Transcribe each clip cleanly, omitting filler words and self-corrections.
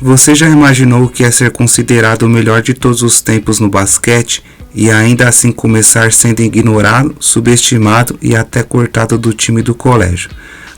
Você já imaginou o que é ser considerado o melhor de todos os tempos no basquete e ainda assim começar sendo ignorado, subestimado e até cortado do time do colégio?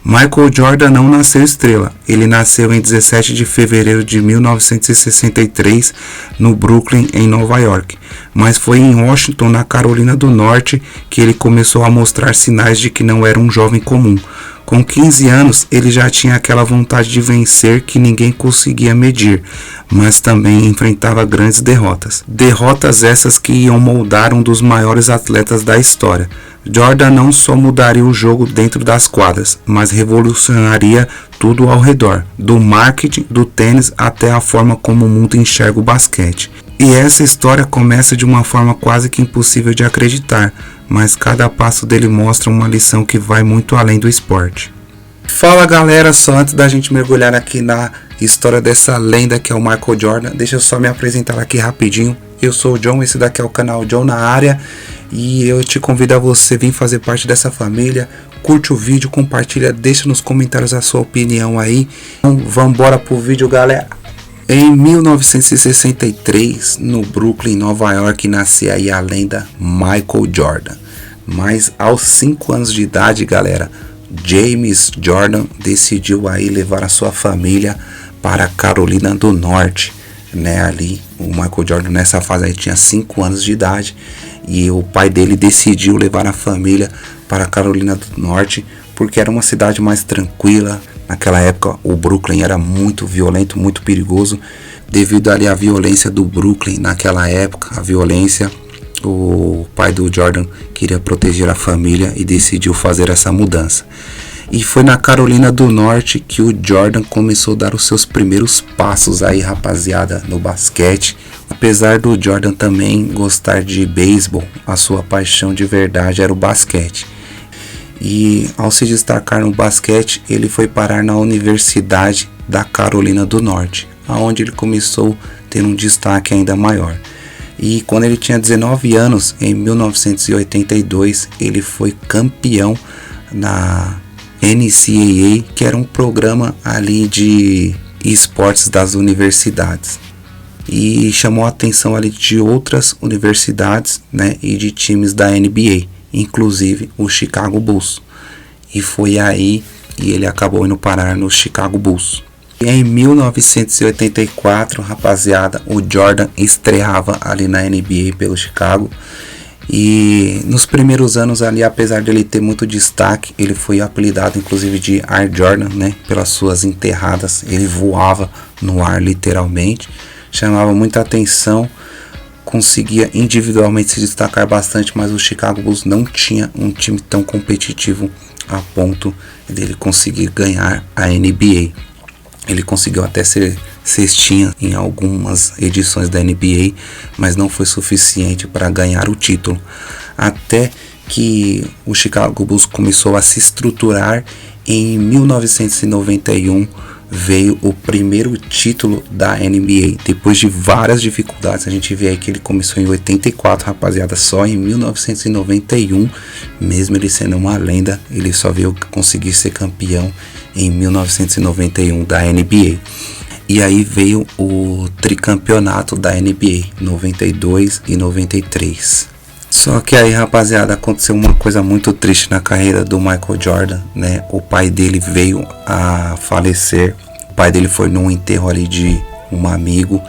Michael Jordan não nasceu estrela, ele nasceu em 17 de fevereiro de 1963 no Brooklyn, em Nova York, mas foi em Washington, na Carolina do Norte, que ele começou a mostrar sinais de que não era um jovem comum. Com 15 anos, ele já tinha aquela vontade de vencer que ninguém conseguia medir, mas também enfrentava grandes derrotas. Derrotas essas que iam moldar um dos maiores atletas da história. Jordan não só mudaria o jogo dentro das quadras, mas revolucionaria tudo ao redor, do marketing, do tênis até a forma como o mundo enxerga o basquete. E essa história começa de uma forma quase que impossível de acreditar, mas cada passo dele mostra uma lição que vai muito além do esporte. Fala galera, só antes da gente mergulhar aqui na história dessa lenda que é o Michael Jordan, deixa eu só me apresentar aqui rapidinho. Eu sou o John, esse daqui é o canal John na área e eu te convido a você vir fazer parte dessa família. Curte o vídeo, compartilha, deixa nos comentários a sua opinião aí. Então, vamos embora pro vídeo, galera. Em 1963, no Brooklyn, Nova York, nascia aí a lenda Michael Jordan. Mas aos 5 anos de idade, galera, James Jordan decidiu aí levar a sua família para a Carolina do Norte, né? Ali, o Michael Jordan nessa fase aí tinha 5 anos de idade e o pai dele decidiu levar a família para a Carolina do Norte porque era uma cidade mais tranquila. Naquela época o Brooklyn era muito violento, muito perigoso, devido ali à violência do Brooklyn naquela época, a violência. O pai do Jordan queria proteger a família e decidiu fazer essa mudança. E foi na Carolina do Norte que o Jordan começou a dar os seus primeiros passos aí, rapaziada, no basquete. Apesar do Jordan também gostar de beisebol, a sua paixão de verdade era o basquete. E ao se destacar no basquete, ele foi parar na Universidade da Carolina do Norte, onde ele começou a ter um destaque ainda maior. E quando ele tinha 19 anos, em 1982, ele foi campeão na NCAA, que era um programa ali de esportes das universidades. E chamou a atenção ali de outras universidades, né, e de times da NBA, inclusive o Chicago Bulls. E foi aí que ele acabou indo parar no Chicago Bulls. Em 1984, rapaziada, o Jordan estreava ali na NBA pelo Chicago. E nos primeiros anos ali, apesar de ele ter muito destaque, ele foi apelidado inclusive de Air Jordan, né? Pelas suas enterradas, ele voava no ar literalmente, chamava muita atenção, conseguia individualmente se destacar bastante, mas o Chicago Bulls não tinha um time tão competitivo a ponto dele conseguir ganhar a NBA. Ele conseguiu até ser cestinha em algumas edições da NBA, mas não foi suficiente para ganhar o título. Até que o Chicago Bulls começou a se estruturar. Em 1991 veio o primeiro título da NBA. Depois de várias dificuldades, a gente vê aí que ele começou em 84, rapaziada, só em 1991, mesmo ele sendo uma lenda, ele só veio conseguir ser campeão em 1991 da NBA. E aí veio o tricampeonato da NBA, 92 e 93. Só que aí, rapaziada, aconteceu uma coisa muito triste na carreira do Michael Jordan, né? O pai dele veio a falecer. O pai dele foi num enterro ali de um amigo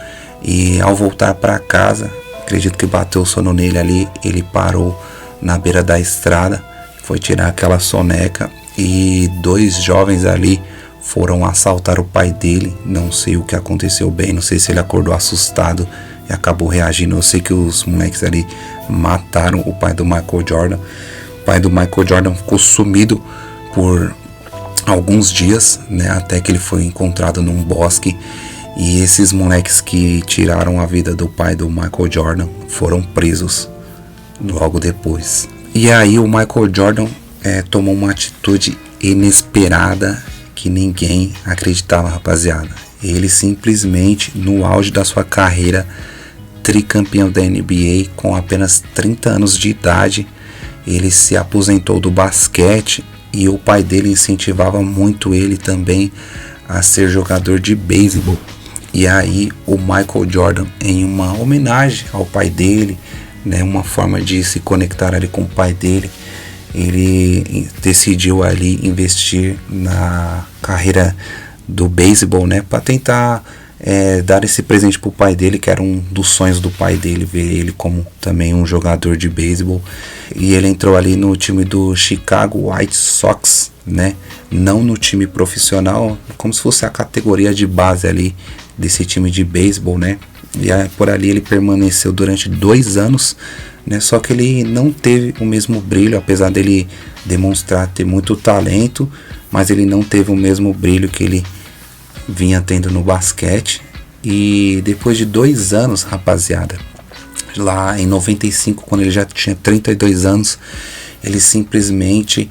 e ao voltar para casa, acredito que bateu o sono nele ali, ele parou na beira da estrada, foi tirar aquela soneca e 2 jovens ali foram assaltar o pai dele. Não sei o que aconteceu bem, não sei se ele acordou assustado e acabou reagindo. Eu sei que os moleques ali mataram o pai do Michael Jordan. O pai do Michael Jordan ficou sumido por alguns dias, né, até que ele foi encontrado num bosque. E esses moleques que tiraram a vida do pai do Michael Jordan foram presos logo depois. E aí o Michael Jordan tomou uma atitude inesperada que ninguém acreditava, rapaziada. Ele simplesmente, no auge da sua carreira, tricampeão da NBA, com apenas 30 anos de idade, ele se aposentou do basquete e o pai dele incentivava muito ele também a ser jogador de beisebol. E aí o Michael Jordan, em uma homenagem ao pai dele, né, uma forma de se conectar ali com o pai dele, ele decidiu ali investir na carreira do beisebol, né, para tentar dar esse presente pro pai dele, que era um dos sonhos do pai dele, ver ele como também um jogador de beisebol. E ele entrou ali no time do Chicago White Sox, né, não no time profissional, como se fosse a categoria de base ali desse time de beisebol, né. E por ali ele permaneceu durante 2 anos, né, só que ele não teve o mesmo brilho, apesar dele demonstrar ter muito talento, mas ele não teve o mesmo brilho que ele vinha tendo no basquete. E depois de 2 anos, rapaziada, lá em 95, quando ele já tinha 32 anos, ele simplesmente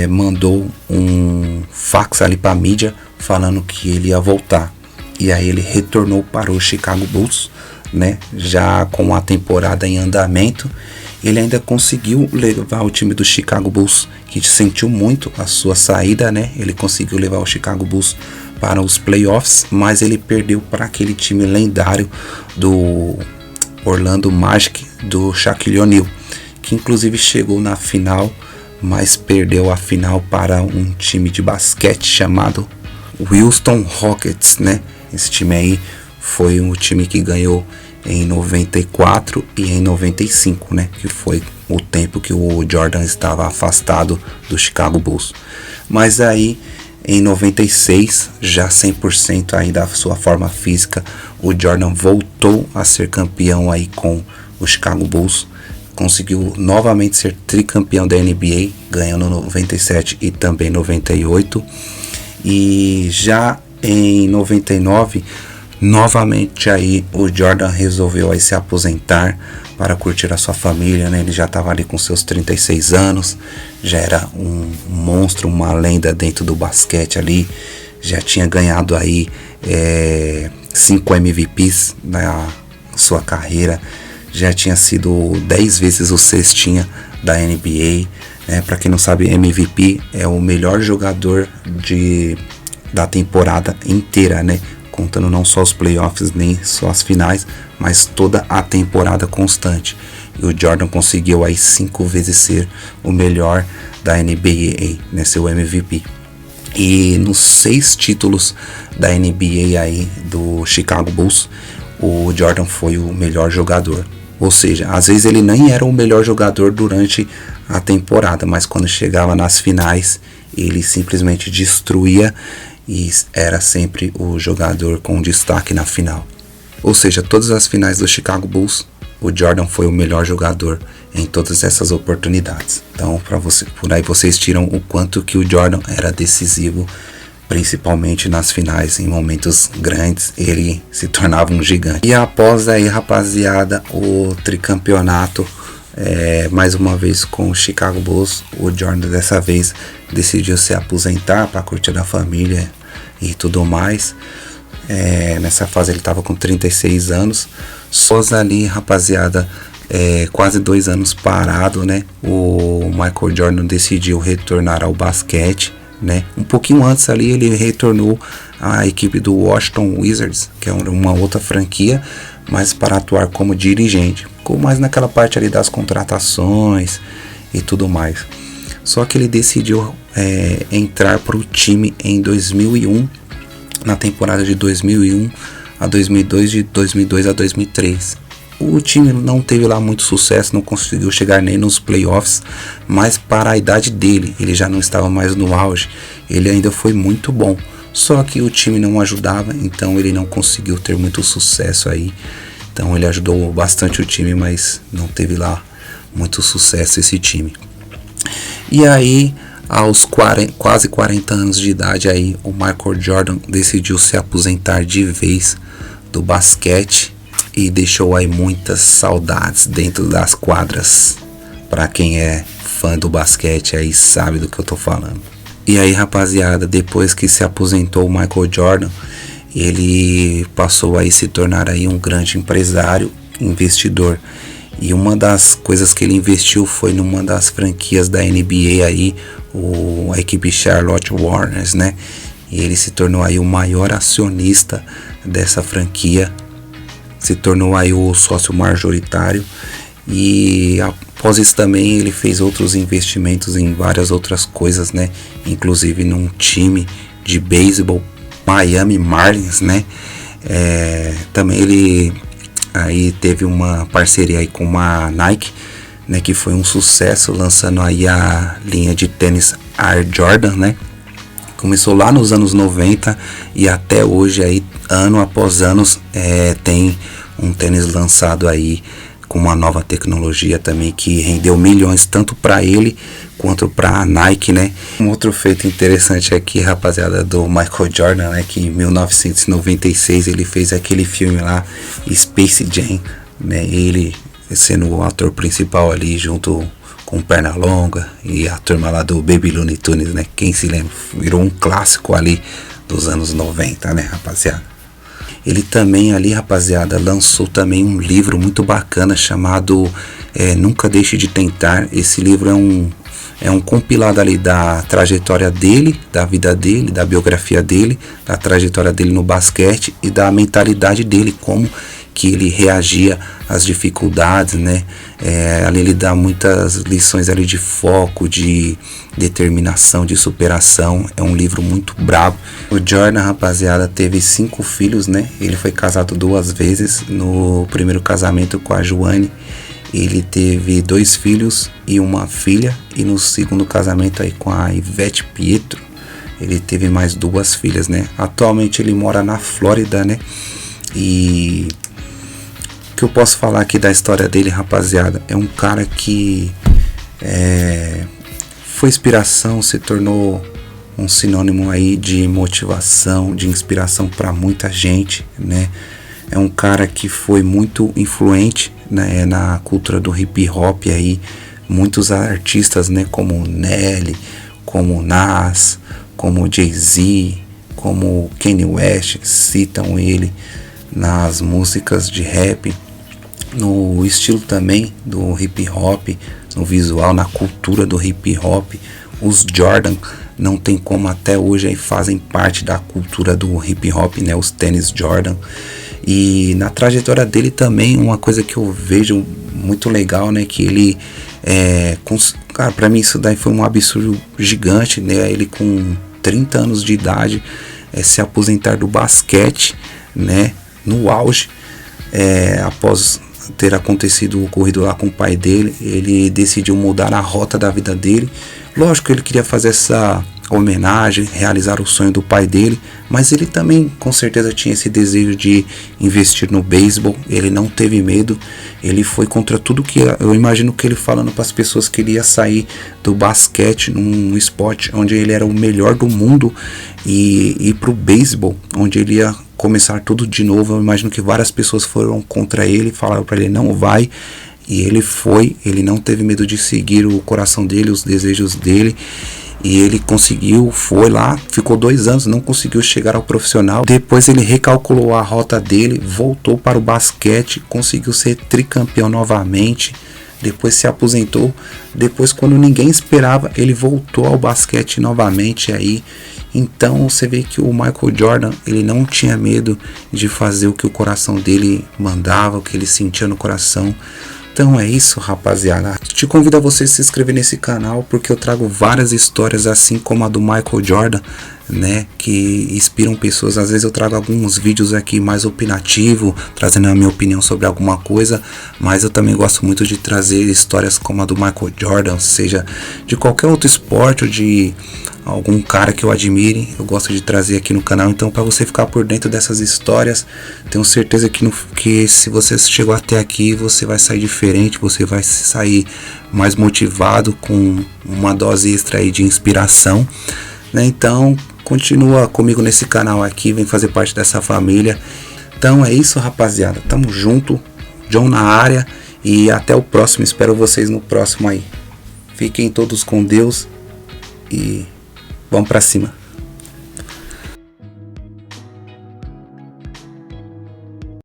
mandou um fax ali para a mídia falando que ele ia voltar. E aí ele retornou para o Chicago Bulls, né, já com a temporada em andamento. Ele ainda conseguiu levar o time do Chicago Bulls, que sentiu muito a sua saída, né? Ele conseguiu levar o Chicago Bulls para os playoffs, mas ele perdeu para aquele time lendário do Orlando Magic, do Shaquille O'Neal, que inclusive chegou na final, mas perdeu a final para um time de basquete chamado Houston Rockets, né? Esse time aí foi o time que ganhou em 94 e em 95, né? Que foi o tempo que o Jordan estava afastado do Chicago Bulls. Mas aí, em 96, já 100% aí da sua forma física, o Jordan voltou a ser campeão aí com o Chicago Bulls. Conseguiu novamente ser tricampeão da NBA, ganhando 97 e também 98. E já em 99, novamente aí o Jordan resolveu aí se aposentar para curtir a sua família, né? Ele já estava ali com seus 36 anos, já era um monstro, uma lenda dentro do basquete ali, já tinha ganhado aí 5 MVPs na sua carreira, já tinha sido 10 vezes o cestinha da NBA, né? Para quem não sabe, MVP é o melhor jogador da temporada inteira, né? Contando não só os playoffs, nem só as finais, mas toda a temporada constante. E o Jordan conseguiu aí 5 vezes ser o melhor da NBA, né, seu MVP. E nos 6 títulos da NBA aí do Chicago Bulls, o Jordan foi o melhor jogador. Ou seja, às vezes ele nem era o melhor jogador durante a temporada, mas quando chegava nas finais, ele simplesmente destruía e era sempre o jogador com destaque na final. Ou seja, todas as finais do Chicago Bulls, o Jordan foi o melhor jogador em todas essas oportunidades. Então, por aí vocês tiram o quanto que o Jordan era decisivo, principalmente nas finais, em momentos grandes, ele se tornava um gigante. E após aí, rapaziada, o tricampeonato, mais uma vez com o Chicago Bulls, o Jordan dessa vez decidiu se aposentar para curtir a família e tudo mais. Nessa fase ele estava com 36 anos. Só ali, rapaziada, quase 2 anos parado, né? O Michael Jordan decidiu retornar ao basquete, né? Um pouquinho antes ali ele retornou à equipe do Washington Wizards, que é uma outra franquia, mas para atuar como dirigente. Ficou mais naquela parte ali das contratações e tudo mais. Só que ele decidiu entrar para o time em 2001, na temporada de 2001 a 2002, de 2002 a 2003. O time não teve lá muito sucesso, não conseguiu chegar nem nos playoffs, mas para a idade dele, ele já não estava mais no auge, ele ainda foi muito bom. Só que o time não ajudava, então ele não conseguiu ter muito sucesso aí. Então ele ajudou bastante o time, mas não teve lá muito sucesso esse time. E aí, aos quase 40 anos de idade, aí, o Michael Jordan decidiu se aposentar de vez do basquete e deixou aí muitas saudades dentro das quadras. Para quem é fã do basquete aí sabe do que eu tô falando. E aí, rapaziada, depois que se aposentou o Michael Jordan, ele passou a se tornar aí um grande empresário, investidor. E uma das coisas que ele investiu foi numa das franquias da NBA aí, a equipe Charlotte Hornets, né? E ele se tornou aí o maior acionista dessa franquia, se tornou aí o sócio majoritário, e após isso também ele fez outros investimentos em várias outras coisas, né? Inclusive num time de beisebol, Miami Marlins, né? Também ele aí teve uma parceria aí com uma Nike, né, que foi um sucesso, lançando aí a linha de tênis Air Jordan, né? Começou lá nos anos 90 e até hoje aí, ano após ano, tem um tênis lançado aí com uma nova tecnologia também que rendeu milhões tanto para ele quanto para a Nike, né? Um outro feito interessante aqui, rapaziada, do Michael Jordan, né, que em 1996 ele fez aquele filme lá, Space Jam, né? Ele sendo o ator principal ali junto com Pernalonga e a turma lá do Baby Looney Tunes, né? Quem se lembra, virou um clássico ali dos anos 90, né, rapaziada? Ele também ali, rapaziada, lançou também um livro muito bacana chamado Nunca Deixe de Tentar. Esse livro é um compilado ali da trajetória dele, da vida dele, da biografia dele, da trajetória dele no basquete e da mentalidade dele, como que ele reagia às dificuldades, né? Ali ele dá muitas lições ali de foco, de determinação, de superação. É um livro muito brabo. O Jordan, rapaziada, teve 5 filhos, né? Ele foi casado 2 vezes. No primeiro casamento com a Joanne, ele teve 2 filhos e uma filha. E no segundo casamento aí com a Ivete Pietro, ele teve mais 2 filhas, né? Atualmente ele mora na Flórida, né? E o que eu posso falar aqui da história dele, rapaziada, é um cara que foi inspiração, se tornou um sinônimo aí de motivação, de inspiração para muita gente, né? É um cara que foi muito influente, né, na cultura do hip hop aí. Muitos artistas, né, como Nelly, como Nas, como Jay-Z, como Kanye West citam ele nas músicas de rap, no estilo também do hip hop, no visual, na cultura do hip hop. Os Jordan não tem como, até hoje aí fazem parte da cultura do hip hop, né, os tênis Jordan. E na trajetória dele também, uma coisa que eu vejo muito legal, né, que ele cara, pra mim isso daí foi um absurdo gigante, né? Ele com 30 anos de idade se aposentar do basquete, né, no auge, após ter acontecido o ocorrido lá com o pai dele. Ele decidiu mudar a rota da vida dele. Lógico que ele queria fazer essa homenagem, realizar o sonho do pai dele, mas ele também com certeza tinha esse desejo de investir no beisebol. Ele não teve medo, ele foi contra tudo que eu imagino que ele falando para as pessoas que ele ia sair do basquete, num esporte onde ele era o melhor do mundo, e ir pro beisebol, onde ele ia começar tudo de novo. Eu imagino que várias pessoas foram contra ele, falaram para ele não vai, e ele foi. Ele não teve medo de seguir o coração dele, os desejos dele, e ele conseguiu, foi lá, ficou 2 anos, não conseguiu chegar ao profissional. Depois ele recalculou a rota dele, voltou para o basquete, conseguiu ser tricampeão novamente. Depois se aposentou. Depois, quando ninguém esperava, ele voltou ao basquete novamente aí. Então você vê que o Michael Jordan, ele não tinha medo de fazer o que o coração dele mandava, o que ele sentia no coração. Então é isso, rapaziada. Te convido a você se inscrever nesse canal, porque eu trago várias histórias assim como a do Michael Jordan, né, que inspiram pessoas. Às vezes eu trago alguns vídeos aqui mais opinativo, trazendo a minha opinião sobre alguma coisa, mas eu também gosto muito de trazer histórias como a do Michael Jordan, seja de qualquer outro esporte ou de algum cara que eu admire. Eu gosto de trazer aqui no canal. Então, para você ficar por dentro dessas histórias, tenho certeza que se você chegou até aqui, você vai sair diferente, você vai sair mais motivado, com uma dose extra aí de inspiração, né? Então continua comigo nesse canal aqui, vem fazer parte dessa família. Então é isso, rapaziada, tamo junto, John na área, e até o próximo. Espero vocês no próximo aí. Fiquem todos com Deus e vamos pra cima.